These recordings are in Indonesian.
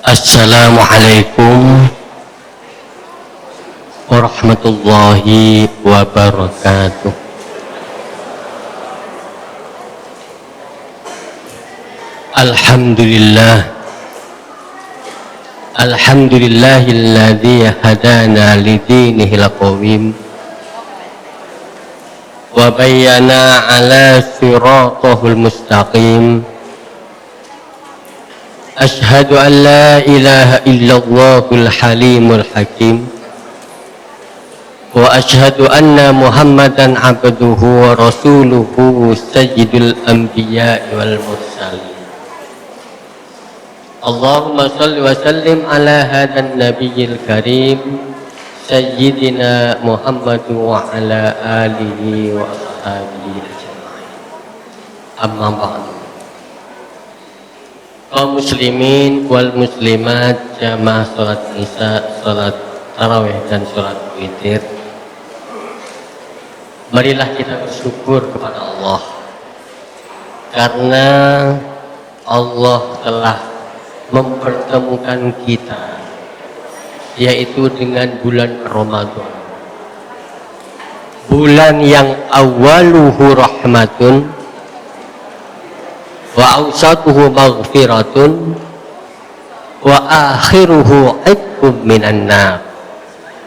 Assalamualaikum warahmatullahi wabarakatuh. Alhamdulillahilladzi hadana lidinihil qawim wa bayyana ala siratihil mustaqim. Ashhadu an la ilaha illallahul halimul hakim wa ashhadu anna Muhammadan abduhu wa rasuluhu sayyidul anbiya'i wal mursalin. Allahumma salli wa sallim ala hadan nabiyil karim sayyidina Muhammad wa ala alihi wa ashabihi ajma'in. Amma ba'du. Kaum muslimin wal muslimat, jamaah salat isya, salat tarawih dan salat witir, marilah kita bersyukur kepada Allah karena Allah telah mempertemukan kita, yaitu dengan bulan Ramadan, bulan yang awaluhu rahmatun wa awsatuhu maghfiratun wa akhiruhu itqum minan nar.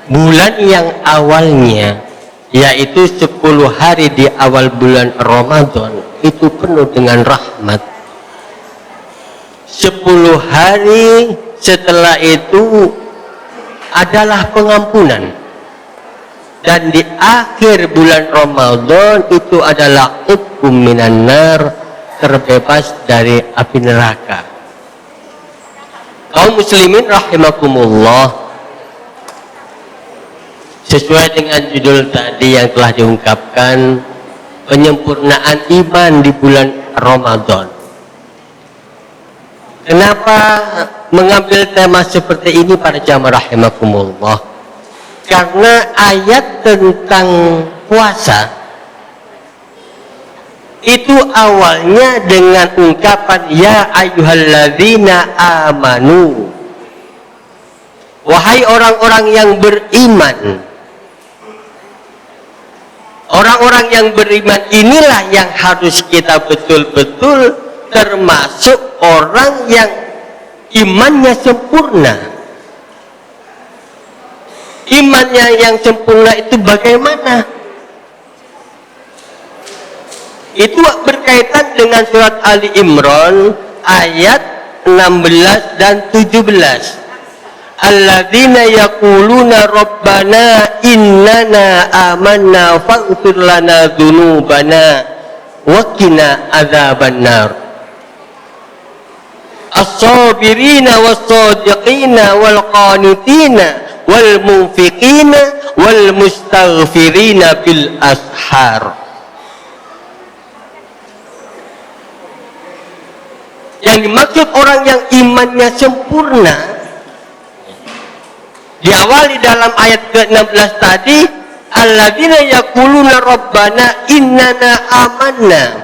Bulan yang awalnya yaitu 10 hari di awal bulan Ramadan itu penuh dengan rahmat. 10 hari setelah itu adalah pengampunan, dan di akhir bulan Ramadan itu adalah itqum minan nar, terbebas dari api neraka. Kaum muslimin rahimakumullah, sesuai dengan judul tadi yang telah diungkapkan, penyempurnaan iman di bulan Ramadan. Kenapa mengambil tema seperti ini para jamaah rahimakumullah? Karena ayat tentang puasa itu awalnya dengan ungkapan ya ayyuhalladzina amanu, wahai orang-orang yang beriman. Orang-orang yang beriman inilah yang harus kita betul-betul termasuk orang yang imannya sempurna. Imannya yang sempurna itu bagaimana? Itu berkaitan dengan surat Ali Imran ayat 16 dan 17. Alladzina yaquluna rabbana innana amanna faghfir lana dzunubana wa qina adzabannar. As-sabirina was-sadiqina wal qanitina wal munfiqina wal mustaghfirina bil ashar. Yang dimaksud orang yang imannya sempurna diawali dalam ayat ke-16 tadi, alladzina yaquluna rabbana innana amanna,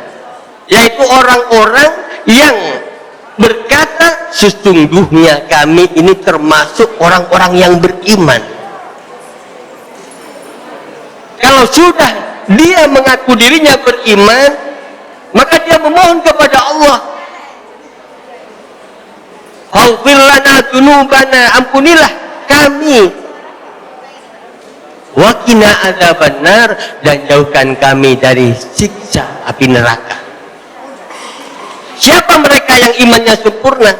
yaitu orang-orang yang berkata sesungguhnya kami ini termasuk orang-orang yang beriman. Kalau sudah dia mengaku dirinya beriman, maka dia memohon kepada Allah, Faghfir lana dzunubana, ampunilah kami, wa qina adzabannar, dan jauhkan kami dari siksa api neraka. Siapa mereka yang imannya sempurna?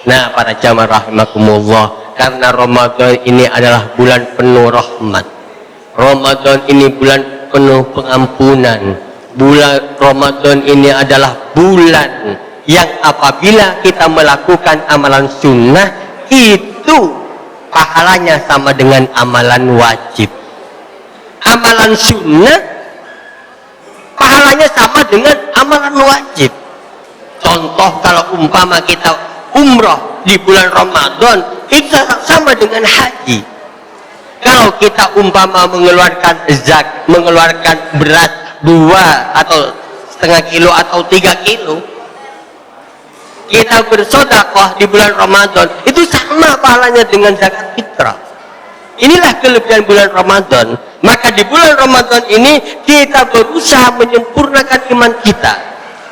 Nah, para jamaah rahimakumullah, karena Ramadan ini adalah bulan penuh rahmat. Ramadan ini bulan penuh pengampunan. Bulan Ramadan ini adalah bulan yang apabila kita melakukan amalan sunnah itu pahalanya sama dengan amalan wajib. Amalan sunnah pahalanya sama dengan amalan wajib. Contoh, kalau umpama kita umroh di bulan Ramadan itu sama dengan haji. Kalau kita umpama mengeluarkan beras 2 atau setengah kilo atau 3 kilo, kita bersedekah di bulan Ramadan itu sama pahalanya dengan zakat fitrah. Inilah kelebihan bulan Ramadan. Maka di bulan Ramadan ini kita berusaha menyempurnakan iman kita.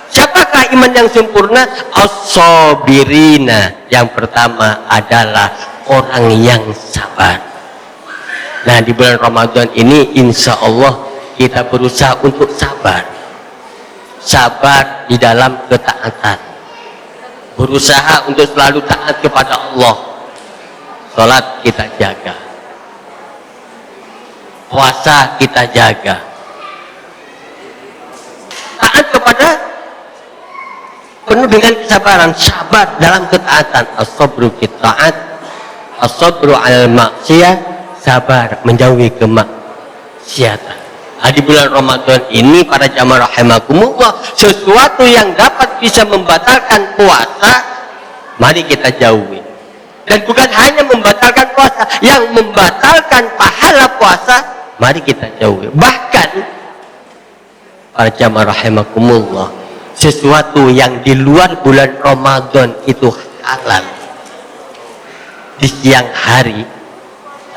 Siapakah iman yang sempurna? As-sabirina. Yang pertama adalah orang yang sabar. Nah, di bulan Ramadan ini insya Allah kita berusaha untuk sabar. Sabar di dalam ketaatan. Berusaha untuk selalu taat kepada Allah. Salat kita jaga. Puasa kita jaga. Taat kepada penuh dengan kesabaran, sabar dalam ketaatan. As-sabru fit taat, as-sabru 'alal maksiyah, sabar menjauhi kemaksiatan. Di bulan Ramadan ini para jamaah rahimakumullah, sesuatu yang dapat bisa membatalkan puasa, mari kita jauhi. Dan bukan hanya membatalkan puasa, yang membatalkan pahala puasa, mari kita jauhi. Bahkan para jamaah rahimakumullah, sesuatu yang di luar bulan Ramadan itu halal di siang hari,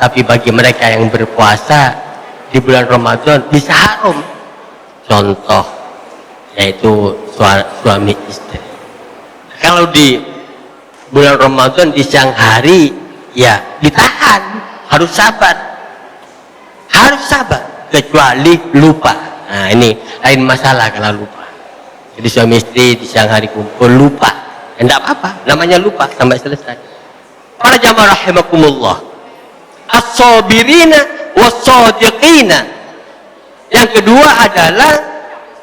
tapi bagi mereka yang berpuasa di bulan Ramadan bisa haram. Contoh yaitu suami istri. Kalau di bulan Ramadan di siang hari ya ditahan, harus sabar, kecuali lupa. Nah, ini lain masalah kalau lupa. Jadi suami istri di siang hari kumpul lupa, tidak apa-apa, namanya lupa sampai selesai. Para jamaah rahimakumullah, as-sabirina was-sadiqina. Yang kedua adalah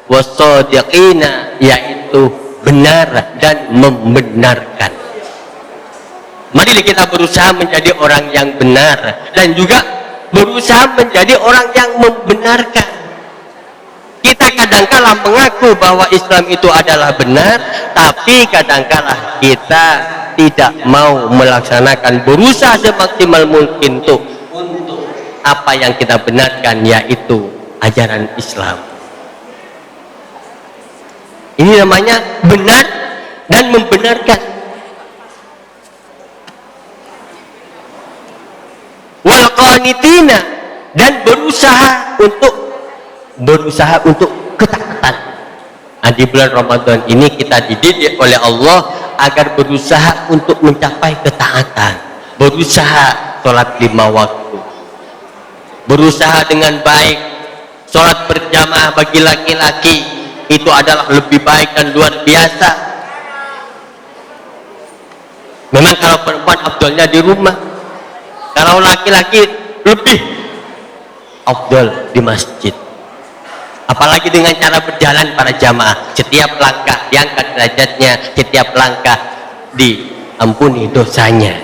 was-sadiqina, yaitu benar dan membenarkan. Mari kita berusaha menjadi orang yang benar dan juga berusaha menjadi orang yang membenarkan. Kita kadangkala mengaku bahwa Islam itu adalah benar, tapi kadangkala kita tidak mau melaksanakan, berusaha semaksimal mungkin untuk apa yang kita benarkan, yaitu ajaran Islam. Ini namanya benar dan membenarkan. Wal qanitina, dan berusaha untuk ketaatan. Nah, di bulan Ramadan ini kita dididik oleh Allah agar berusaha untuk mencapai ketaatan, berusaha sholat 5 waktu, berusaha dengan baik. Sholat berjamaah bagi laki-laki itu adalah lebih baik dan luar biasa. Memang kalau perempuan afdolnya di rumah, kalau laki-laki lebih afdol di masjid. Apalagi dengan cara berjalan para jamaah, setiap langkah diangkat derajatnya, setiap langkah diampuni dosanya.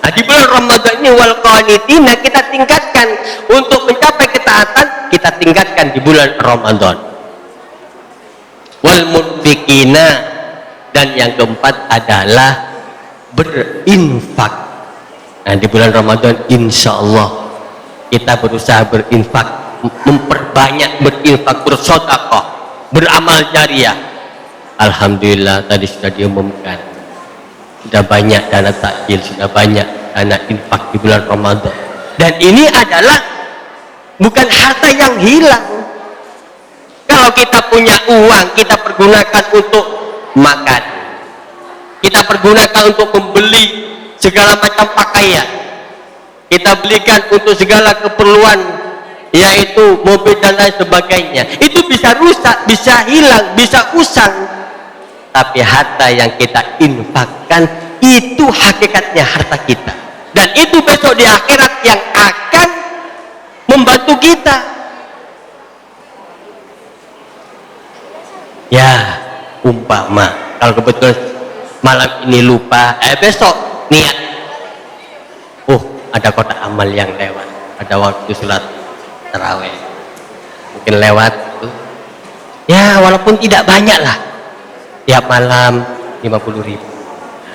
Nah, di bulan Ramadan ini wal qanitina kita tingkatkan untuk mencapai ketaatan, kita tingkatkan di bulan Ramadan. Wal munfikina, dan yang keempat adalah berinfak. Nah, di bulan Ramadan insya Allah kita berusaha berinfak, memperbanyak berinfak, bersedekah, beramal jariah. Alhamdulillah tadi sudah diumumkan, sudah banyak dana takjil, sudah banyak dana infak di bulan Ramadan. Dan ini adalah bukan harta yang hilang. Kalau kita punya uang, kita pergunakan untuk makan, kita pergunakan untuk membeli segala macam pakaian, kita belikan untuk segala keperluan, yaitu mobil dan lain sebagainya. Itu bisa rusak, bisa hilang, bisa usang. Tapi harta yang kita infakkan itu hakikatnya harta kita, dan itu besok di akhirat yang akan membantu kita. Ya, umpama kalau kebetulan malam ini lupa, besok niat, ada kotak amal yang lewat, ada waktu sholat tarawih mungkin lewat itu, ya walaupun tidak banyak lah, tiap malam 50.000.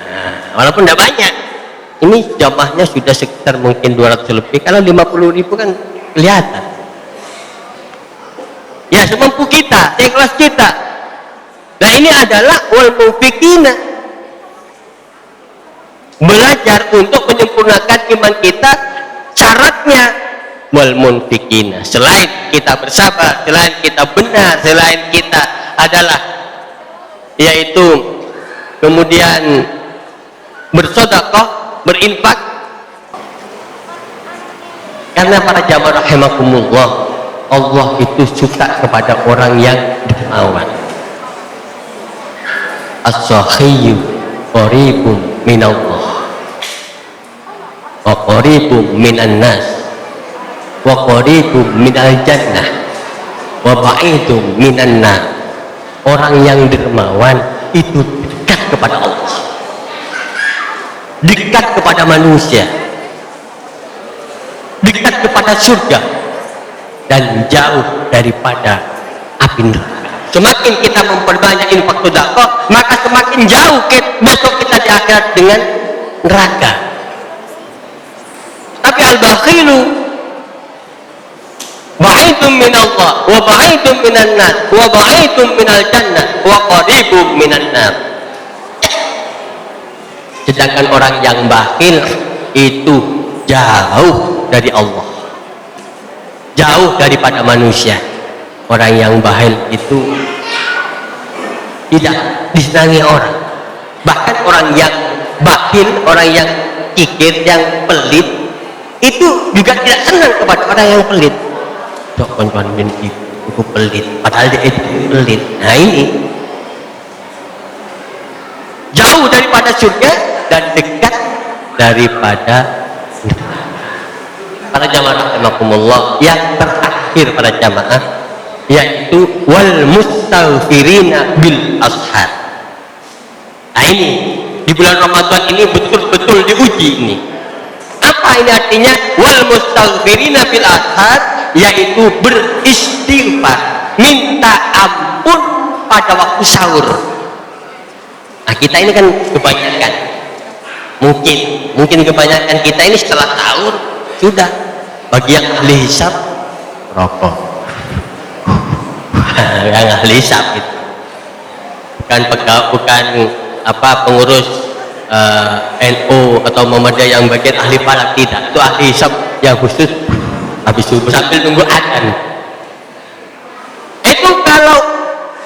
Nah, walaupun tidak banyak, ini jamaahnya sudah sekitar mungkin 200 lebih. Kalau 50.000 kan kelihatan. Ya semampu kita, seikhlas kita. Nah, ini adalah wal mufikina, belajar untuk menyempurnakan iman kita. Syaratnya wal munfikina, selain kita bersabar, selain kita benar, selain kita adalah yaitu kemudian bersedekah, berinfak. Karena para jamaah rahimakumullah, Allah itu suka kepada orang yang dermawan. As-sakhiyyu qaribun minallah wa qaribun minan nas wa qaribun minal jannah wa ba'idun minan nar. Orang yang dermawan itu dekat kepada Allah, dekat kepada manusia, dekat kepada surga, dan jauh daripada api neraka. Semakin kita memperbanyak infak sedekah, maka semakin jauh besok kita di akhirat dengan neraka. Tapi al-bakhilu ba'idun minallah wa ba'idun minan nas wa ba'idun minal jannah wa qaribun minan nar. Sedangkan orang yang bakhil itu jauh dari Allah, jauh daripada manusia. Orang yang bakhil itu tidak disenangi orang. Bahkan orang yang bakhil, orang yang kikir, yang pelit, itu juga tidak senang kepada orang yang pelit. Dok koncoan itu pelit, padahal dia itu pelit. Nah ini jauh daripada surga dan dekat daripada neraka. Para jamaah rahimakumullah, yang terakhir para jamaah yaitu wal mustaghfirina bil ashar. Nah ini di bulan Ramadan ini betul-betul diuji ini. Apa ini artinya? Wal mustaghfirina bil ashar, yaitu beristighfar, minta ampun pada waktu sahur. Nah kita ini kan kebanyakan, mungkin kebanyakan kita ini setelah sahur sudah, bagi yang ahli hisab rokok, yang ahli hisab itu bukan pengurus NU atau Muhammadiyah yang bagian ahli falak, tidak. Itu ahli hisab yang khusus habis subuh sambil nunggu adzan. Itu kalau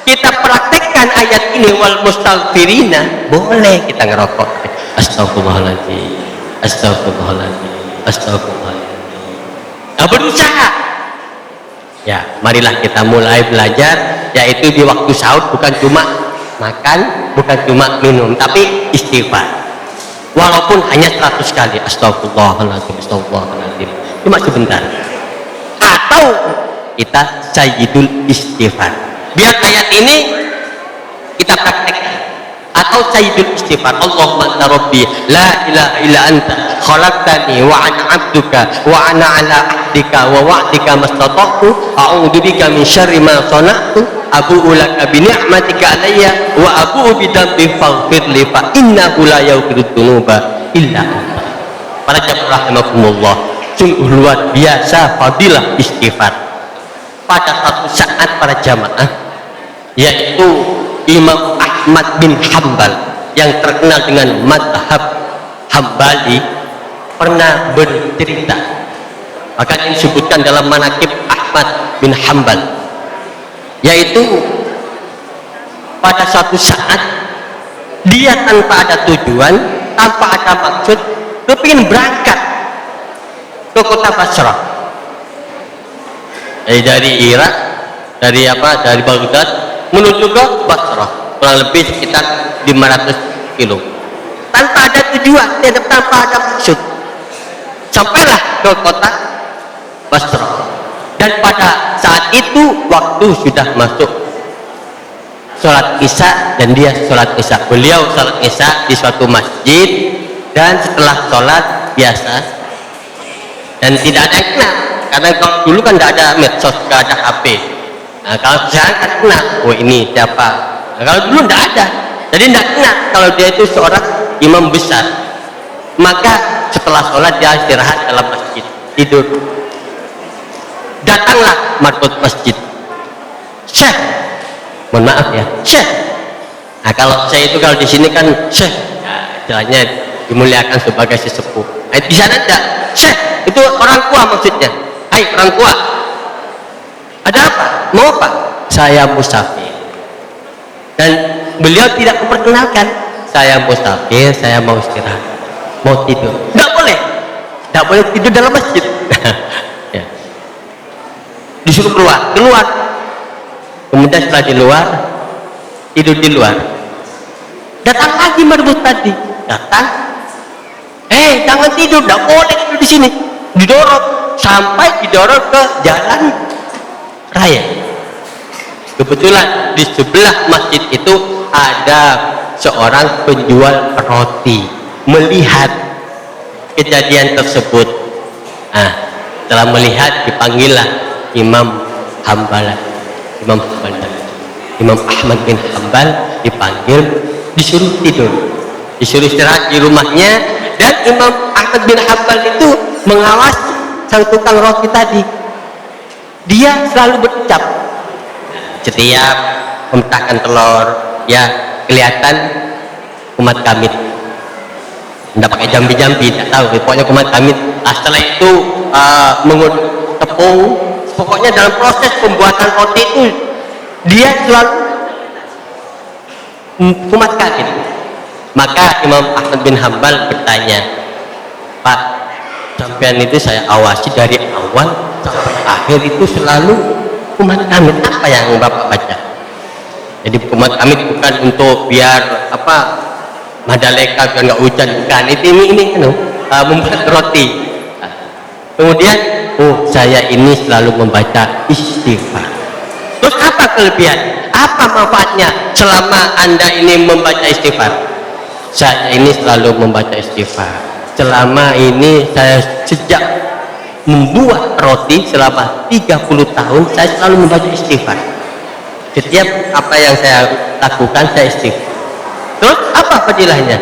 kita praktekkan ayat ini wal mustaghfirina, boleh kita ngerokok. Astagfirullahaladzim, astagfirullahaladzim, astagfirullahaladzim. Nah, berusaha. Ya, marilah kita mulai belajar, yaitu di waktu sahur bukan cuma makan, bukan cuma minum, tapi istighfar. Walaupun hanya 100 kali, astagfirullahaladzim, astagfirullahaladzim, cuma sebentar. Atau kita sayyidul istighfar. Biar ayat ini kita praktekkan. Atau sayyidul istighfar, Allahumma anta rabbi la ilaha illa anta khalaqtani wa ana 'abduka wa ana 'ala ahdika wa wa'dika mastata'tu a'udzu bika min syarri ma sana'tu abu'u laka bi ni'matika 'alayya wa abu'u bi dhanbi faghfir li fa innahu la yaghfiru dzunuba illa anta. Para jamaah rahimakumullah, sungguh luar biasa fadilah istighfar. Pada satu saat para jamaah, yaitu Imam Ahmad bin Hambal yang terkenal dengan madhab Hambali pernah bercerita, maka disebutkan dalam manaqib Ahmad bin Hambal, yaitu pada suatu saat dia tanpa ada tujuan, tanpa ada maksud, kepingin berangkat ke kota Basrah. Dari Irak, dari Baghdad menuju ke Basrah, kurang lebih sekitar 500 kilo, tanpa ada tujuan, tanpa ada maksud. Sampailah ke kota Basrah, dan pada saat itu waktu sudah masuk sholat isya, dan dia sholat isya. Beliau sholat isya di suatu masjid, dan setelah sholat biasa, dan tidak ada yang kenal, karena kalau dulu kan tidak ada medsos, tidak ada HP. Nah, kalau sekarang kan kenal, oh ini siapa. Nah, kalau dulu tidak ada, jadi tidak kenal kalau dia itu seorang imam besar. Maka setelah sholat dia istirahat dalam masjid, tidur. Datanglah marbot masjid, Syekh, mohon maaf ya, Syekh. Nah kalau saya itu kalau di sini kan Syekh, ya, istilahnya dimuliakan sebagai sesepuh. Di sana tidak, Syekh itu orang tua maksudnya. Hai orang tua, ada apa? Mau apa? Saya musafir. Dan beliau tidak memperkenalkan, saya musafir, saya mau istirahat, mau tidur. Tidak boleh tidur dalam masjid. Ya. Disuruh keluar. Kemudian setelah di luar, tidur di luar. Datang lagi merebut tadi. Datang. Jangan tidur, tidak boleh tidur di sini. Didorong sampai didorong ke jalan raya. Kebetulan di sebelah masjid itu ada seorang penjual roti. Melihat kejadian tersebut, setelah melihat dipanggillah Imam Ahmad bin Hanbal, dipanggil, disuruh tidur, disuruh istirahat di rumahnya. Dan Imam Ahmad bin Hanbal itu mengawasi sang tukang roti tadi. Dia selalu berucap setiap memetahkan telur, ya kelihatan umat kami. Tidak pakai jambi-jambi, tidak tahu, pokoknya umat kami. Setelah itu mengut tepung, pokoknya dalam proses pembuatan roti itu dia selalu umat kami. Maka Imam Ahmad bin Hanbal bertanya, Pak, sampean itu saya awasi dari awal sampai akhir itu selalu umat kami. Apa yang Bapak baca? Jadi umat kami bukan untuk biar Madaleka biar nggak hujan, bukan. Ini membuat roti. Kemudian saya ini selalu membaca istighfar. Terus apa kelebihan? Apa manfaatnya selama Anda ini membaca istighfar? Saya ini selalu membaca istighfar. Selama ini saya sejak membuat roti selama 30 tahun saya selalu membaca istighfar. Setiap apa yang saya lakukan saya istighfar. Terus apa fadilahnya?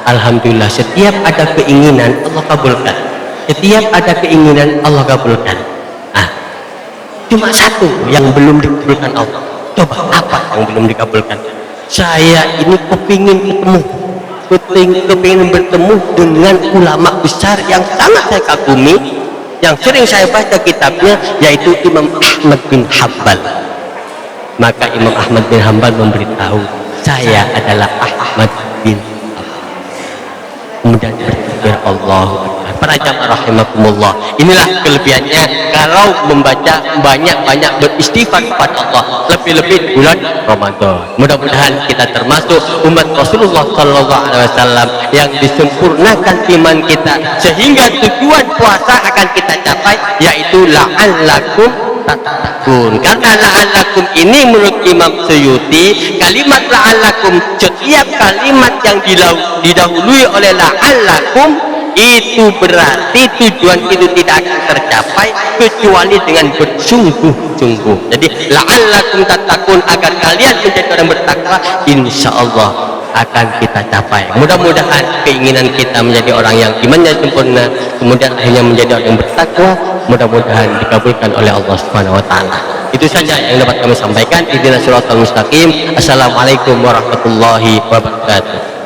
Alhamdulillah, setiap ada keinginan Allah kabulkan. Setiap ada keinginan Allah kabulkan. Cuma satu yang belum dikabulkan Allah. Coba apa yang belum dikabulkan? Saya ini kepingin bertemu dengan ulama besar yang sangat saya kagumi, yang sering saya baca kitabnya, yaitu Imam Ahmad bin Hanbal. Maka Imam Ahmad bin Hanbal memberitahu, saya adalah Ahmad bin Hanbal. Kemudian berpikir Allah. Para jamaah rahimakumullah, inilah kelebihannya kalau membaca banyak-banyak beristighfar kepada Allah, lebih-lebih di bulan Ramadan. Mudah-mudahan kita termasuk umat Rasulullah Sallallahu Alaihi Wasallam yang disempurnakan iman kita sehingga tujuan puasa akan kita capai, yaitu la'allakum tattaqun. Karena la'allakum ini menurut Imam Suyuti, kalimat la'allakum, setiap kalimat yang didahului oleh la'allakum itu berarti tujuan itu tidak akan tercapai kecuali dengan bersungguh-sungguh. Jadi la'allakum tattaqun, agar kalian menjadi orang bertakwa, insyaallah akan kita capai. Mudah-mudahan keinginan kita menjadi orang yang imannya sempurna, kemudian akhirnya menjadi orang yang bertakwa, mudah-mudahan dikabulkan oleh Allah Subhanahu wa taala. Itu saja yang dapat kami sampaikan. Ihdinas shiratal mustaqim. Assalamualaikum warahmatullahi wabarakatuh.